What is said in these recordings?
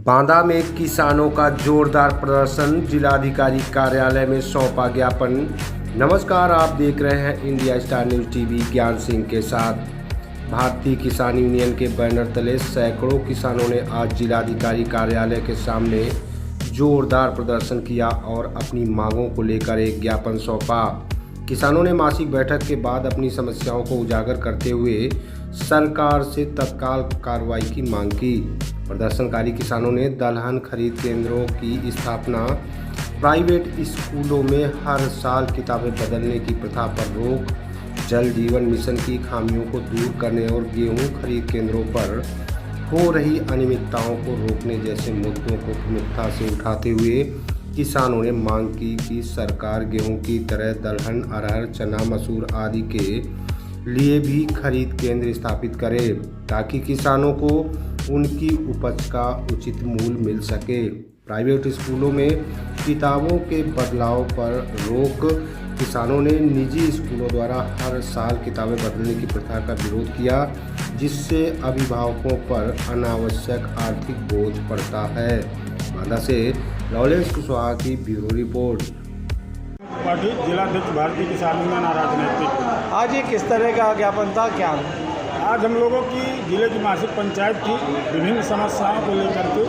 बांदा में किसानों का जोरदार प्रदर्शन, जिलाधिकारी कार्यालय में सौंपा ज्ञापन। नमस्कार, आप देख रहे हैं इंडिया स्टार न्यूज़ टीवी। ज्ञान सिंह के साथ। भारतीय किसान यूनियन के बैनर तले सैकड़ों किसानों ने आज जिलाधिकारी कार्यालय के सामने जोरदार प्रदर्शन किया और अपनी मांगों को लेकर एक ज्ञापन सौंपा। किसानों ने मासिक बैठक के बाद अपनी समस्याओं को उजागर करते हुए सरकार से तत्काल कार्रवाई की मांग की। प्रदर्शनकारी किसानों ने दलहन खरीद केंद्रों की स्थापना, प्राइवेट स्कूलों में हर साल किताबें बदलने की प्रथा पर रोक, जल जीवन मिशन की खामियों को दूर करने और गेहूं खरीद केंद्रों पर हो रही अनियमितताओं को रोकने जैसे मुद्दों को प्रमुखता से उठाते हुए किसानों ने मांग की कि सरकार गेहूं की तरह दलहन, अरहर, चना, मसूर आदि के लिए भी खरीद केंद्र स्थापित करे ताकि किसानों को उनकी उपज का उचित मूल्य मिल सके। प्राइवेट स्कूलों में किताबों के बदलाव पर रोक। किसानों ने निजी स्कूलों द्वारा हर साल किताबें बदलने की प्रथा का विरोध किया, जिससे अभिभावकों पर अनावश्यक आर्थिक बोझ पड़ता है। बांदा से लॉरेंस कुशवाहा की ब्यूरो रिपोर्ट। पार्टी जिलाध्यक्ष भारतीय किसान यूनियन राजनीतिक। आज ये किस तरह का ज्ञापन था, क्या? आज हम लोगों की जिले की मासिक पंचायत थी, विभिन्न समस्याओं को लेकर के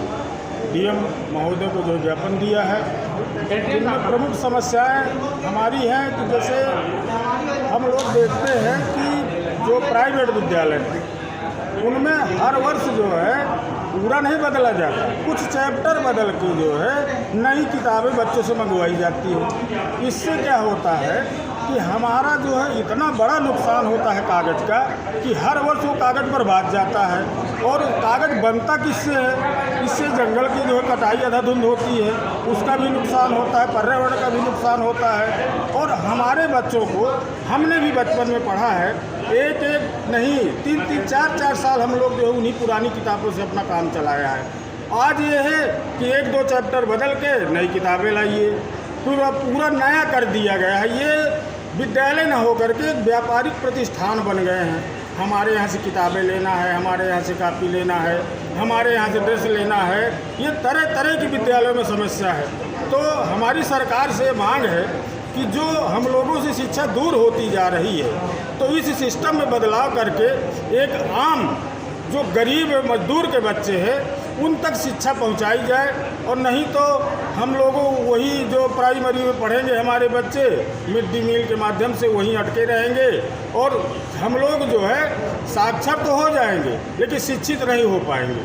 डीएम महोदय को जो ज्ञापन दिया है, जिनमें प्रमुख समस्याएं हमारी हैं कि जैसे हम लोग देखते हैं कि जो प्राइवेट विद्यालय हैं उनमें हर वर्ष जो है पूरा नहीं बदला जाता, कुछ चैप्टर बदल के जो है नई किताबें बच्चों से मंगवाई जाती है। इससे क्या होता है कि हमारा जो है इतना बड़ा नुकसान होता है कागज़ का कि हर वर्ष वो कागज़ बर्बाद जाता है। और कागज़ बनता किससे है? इससे जंगल की जो है कटाई अंधाधुंध होती है, उसका भी नुकसान होता है, पर्यावरण का भी नुकसान होता है। और हमारे बच्चों को हमने भी बचपन में पढ़ा है, एक नहीं 3-3, 4-4 साल हम लोग जो है उन्हीं पुरानी किताबों से अपना काम चलाया है। आज ये है कि 1-2 चैप्टर बदल के नई किताबें लाइए, पूरा नया कर दिया गया है। ये विद्यालय न होकर के एक व्यापारिक प्रतिष्ठान बन गए हैं। हमारे यहाँ से किताबें लेना है, हमारे यहाँ से कापी लेना है, हमारे यहाँ से ड्रेस लेना है, ये तरह तरह की विद्यालयों में समस्या है। तो हमारी सरकार से मांग है कि जो हम लोगों से शिक्षा दूर होती जा रही है, तो इस सिस्टम में बदलाव करके एक आम जो गरीब मजदूर के बच्चे हैं उन तक शिक्षा पहुंचाई जाए। और नहीं तो हम लोगों वही जो प्राइमरी में पढ़ेंगे हमारे बच्चे, मिड डे मील के माध्यम से वहीं अटके रहेंगे और हम लोग जो है साक्षर तो हो जाएंगे लेकिन शिक्षित नहीं हो पाएंगे।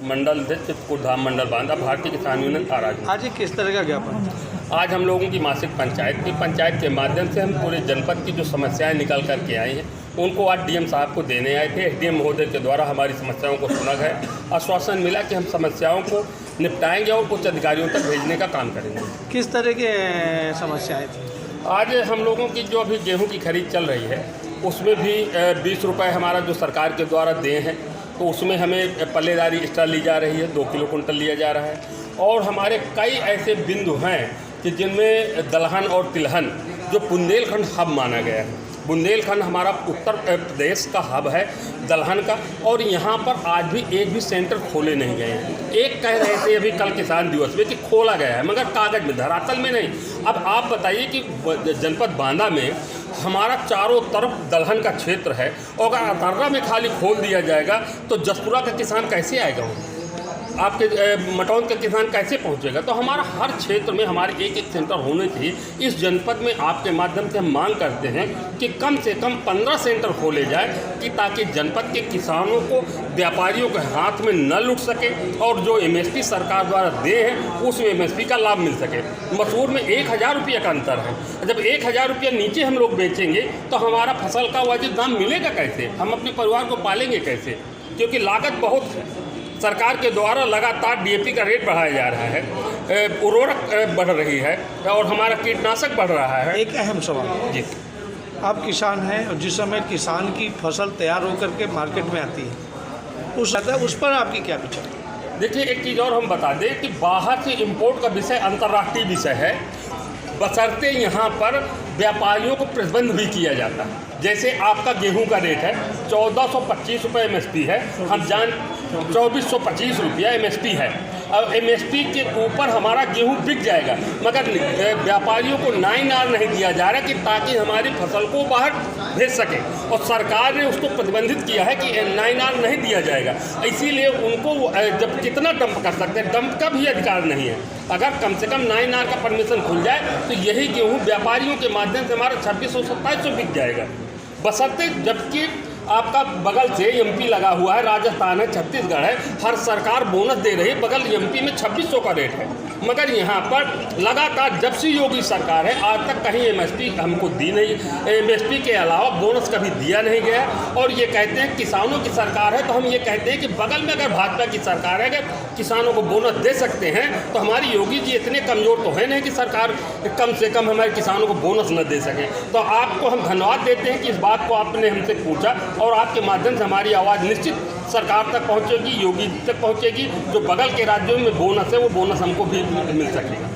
मंडल अध्यक्ष चित्रकूट-धाम मंडल बांदा, भारतीय किसान यूनियन राजनीतिक। आज ये किस तरह का ज्ञापन? आज हम लोगों की मासिक पंचायत थी। पंचायत के माध्यम से हम पूरे जनपद की जो समस्याएं निकल करके आई हैं उनको आज डीएम साहब को देने आए थे। एसडीएम महोदय के द्वारा हमारी समस्याओं को सुना गया, आश्वासन मिला कि हम समस्याओं को निपटाएंगे और उच्च अधिकारियों तक भेजने का काम करेंगे। किस तरह के समस्याएं थी? आज हम लोगों की जो अभी गेहूँ की खरीद चल रही है उसमें भी 20 रुपये हमारा जो सरकार के द्वारा दें हैं, तो उसमें हमें पल्लेदारी एक्स्ट्रा ली जा रही है, 2 किलो कुंटल लिया जा रहा है। और हमारे कई ऐसे बिंदु हैं कि जिनमें दलहन और तिलहन जो बुंदेलखंड हब माना गया है, बुंदेलखंड हमारा उत्तर प्रदेश का हब है दलहन का, और यहाँ पर आज भी एक भी सेंटर खोले नहीं गए हैं। एक कह रहे थे अभी कल किसान दिवस में कि खोला गया है, मगर कागज़ में, धरातल में नहीं। अब आप बताइए कि जनपद बांदा में हमारा चारों तरफ दलहन का क्षेत्र है और अगर अतर्रा में खाली खोल दिया जाएगा तो जसपुरा का किसान कैसे आएगा? आपके मटौन का किसान कैसे पहुंचेगा? तो हमारा हर क्षेत्र में हमारे एक सेंटर होने चाहिए। इस जनपद में आपके माध्यम से हम मांग करते हैं कि कम से कम 15 सेंटर खोले जाए कि ताकि जनपद के किसानों को व्यापारियों के हाथ में न लुट सके और जो एमएसपी सरकार द्वारा दे हैं उस एमएसपी का लाभ मिल सके। मसूर में 1000 रुपये का अंतर है। जब 1000 रुपये नीचे हम लोग बेचेंगे तो हमारा फसल का वाजिब दाम मिलेगा कैसे? हम अपने परिवार को पालेंगे कैसे? क्योंकि लागत बहुत है। सरकार के द्वारा लगातार डीएपी का रेट बढ़ाया जा रहा है, उर्वरक बढ़ रही है और हमारा कीटनाशक बढ़ रहा है। एक अहम सवाल जी, आप किसान हैं और जिस समय किसान की फसल तैयार होकर के मार्केट में आती है उस पर आपकी क्या विचार? देखिए, एक चीज़ और हम बता दें कि बाहर से इम्पोर्ट का विषय अंतर्राष्ट्रीय विषय है, बशर्ते यहाँ पर व्यापारियों को प्रतिबंध भी किया जाता है। जैसे आपका गेहूं का रेट है 1425 रुपये MSP है। हम 2425 रुपया MSP है। अब MSP के ऊपर हमारा गेहूं बिक जाएगा, मगर व्यापारियों को 9R नहीं दिया जा रहा कि ताकि हमारी फसल को बाहर भेज सके, और सरकार ने उसको प्रतिबंधित किया है कि 9R नहीं दिया जाएगा। इसीलिए उनको जब कितना डंप कर सकते हैं, डंप का भी अधिकार नहीं है। अगर कम से कम 9R का परमिशन खुल जाए तो यही गेहूँ व्यापारियों के माध्यम से हमारा 2600-2700 बिक जाएगा, बशर्ते जबकि आपका बगल से MP लगा हुआ है, राजस्थान है, छत्तीसगढ़ है, हर सरकार बोनस दे रही है, बगल MP में 2600 का रेट है, मगर यहाँ पर लगातार जब से योगी सरकार है आज तक कहीं MSP हमको दी नहीं, MSP के अलावा बोनस कभी दिया नहीं गया। और ये कहते हैं किसानों की सरकार है, तो हम ये कहते हैं कि बगल में अगर भाजपा की सरकार है, अगर किसानों को बोनस दे सकते हैं तो हमारी योगी जी इतने कमज़ोर तो है नहीं कि सरकार कम से कम हमारे किसानों को बोनस न दे सकें। तो आपको हम धन्यवाद देते हैं कि इस बात को आपने हमसे पूछा, और आपके माध्यम से हमारी आवाज़ निश्चित सरकार तक पहुंचेगी, योगी तक पहुंचेगी। जो बगल के राज्यों में बोनस है वो बोनस हमको भी मिल सकेगा।